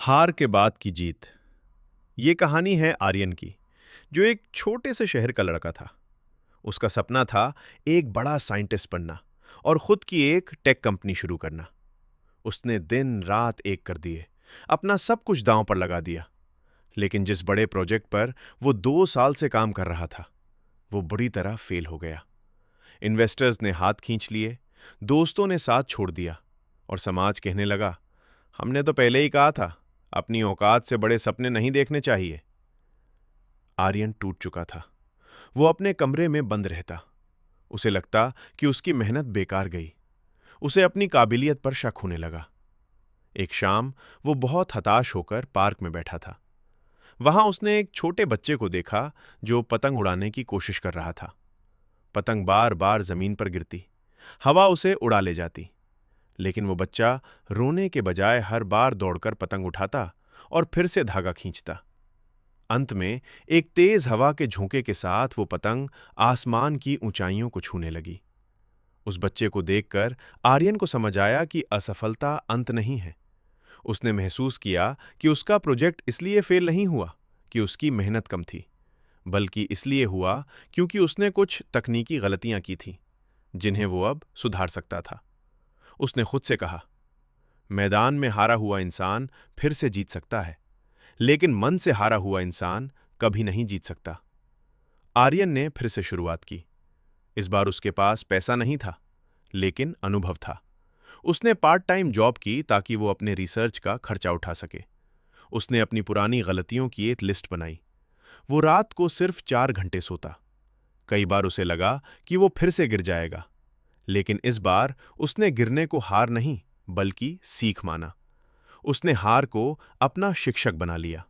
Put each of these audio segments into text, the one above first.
हार के बाद की जीत। ये कहानी है आर्यन की, जो एक छोटे से शहर का लड़का था। उसका सपना था एक बड़ा साइंटिस्ट बनना और खुद की एक टेक कंपनी शुरू करना। उसने दिन रात एक कर दिए, अपना सब कुछ दांव पर लगा दिया। लेकिन जिस बड़े प्रोजेक्ट पर वो 2 साल से काम कर रहा था, वो बुरी तरह फेल हो गया। इन्वेस्टर्स ने हाथ खींच लिए, दोस्तों ने साथ छोड़ दिया और समाज कहने लगा, हमने तो पहले ही कहा था, अपनी औकात से बड़े सपने नहीं देखने चाहिए। आर्यन टूट चुका था। वो अपने कमरे में बंद रहता। उसे लगता कि उसकी मेहनत बेकार गई। उसे अपनी काबिलियत पर शक होने लगा। एक शाम वो बहुत हताश होकर पार्क में बैठा था। वहां उसने एक छोटे बच्चे को देखा जो पतंग उड़ाने की कोशिश कर रहा था। पतंग बार बार जमीन पर गिरती, हवा उसे उड़ा ले जाती। लेकिन वो बच्चा रोने के बजाय हर बार दौड़कर पतंग उठाता और फिर से धागा खींचता। अंत में एक तेज हवा के झोंके के साथ वो पतंग आसमान की ऊंचाइयों को छूने लगी। उस बच्चे को देखकर आर्यन को समझ आया कि असफलता अंत नहीं है। उसने महसूस किया कि उसका प्रोजेक्ट इसलिए फेल नहीं हुआ कि उसकी मेहनत कम थी, बल्कि इसलिए हुआ क्योंकि उसने कुछ तकनीकी गलतियां की थीं, जिन्हें वो अब सुधार सकता था। उसने खुद से कहा, मैदान में हारा हुआ इंसान फिर से जीत सकता है, लेकिन मन से हारा हुआ इंसान कभी नहीं जीत सकता। आर्यन ने फिर से शुरुआत की। इस बार उसके पास पैसा नहीं था, लेकिन अनुभव था। उसने पार्ट टाइम जॉब की ताकि वो अपने रिसर्च का खर्चा उठा सके। उसने अपनी पुरानी गलतियों की एक लिस्ट बनाई। वो रात को सिर्फ 4 घंटे सोता। कई बार उसे लगा कि वो फिर से गिर जाएगा, लेकिन इस बार उसने गिरने को हार नहीं, बल्कि सीख माना। उसने हार को अपना शिक्षक बना लिया।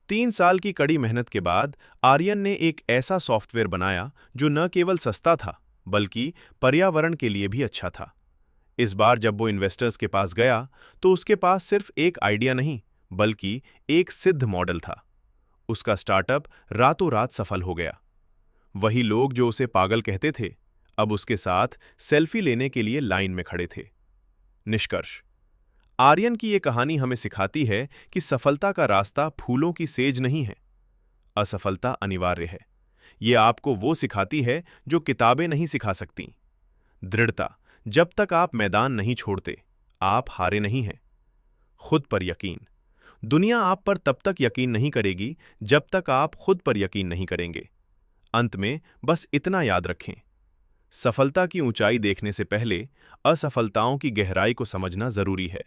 3 साल की कड़ी मेहनत के बाद आर्यन ने एक ऐसा सॉफ्टवेयर बनाया जो न केवल सस्ता था, बल्कि पर्यावरण के लिए भी अच्छा था। इस बार जब वो इन्वेस्टर्स के पास गया, तो उसके पास सिर्फ एक आइडिया नहीं, बल्कि एक सिद्ध मॉडल था। उसका स्टार्टअप रातों रात सफल हो गया। वही लोग जो उसे पागल कहते थे, अब उसके साथ सेल्फी लेने के लिए लाइन में खड़े थे। निष्कर्ष: आर्यन की ये कहानी हमें सिखाती है कि सफलता का रास्ता फूलों की सेज नहीं है। असफलता अनिवार्य है। ये आपको वो सिखाती है जो किताबें नहीं सिखा सकती। दृढ़ता: जब तक आप मैदान नहीं छोड़ते, आप हारे नहीं हैं। खुद पर यकीन: दुनिया आप पर तब तक यकीन नहीं करेगी जब तक आप खुद पर यकीन नहीं करेंगे। अंत में बस इतना याद रखें, सफलता की ऊंचाई देखने से पहले असफलताओं की गहराई को समझना जरूरी है।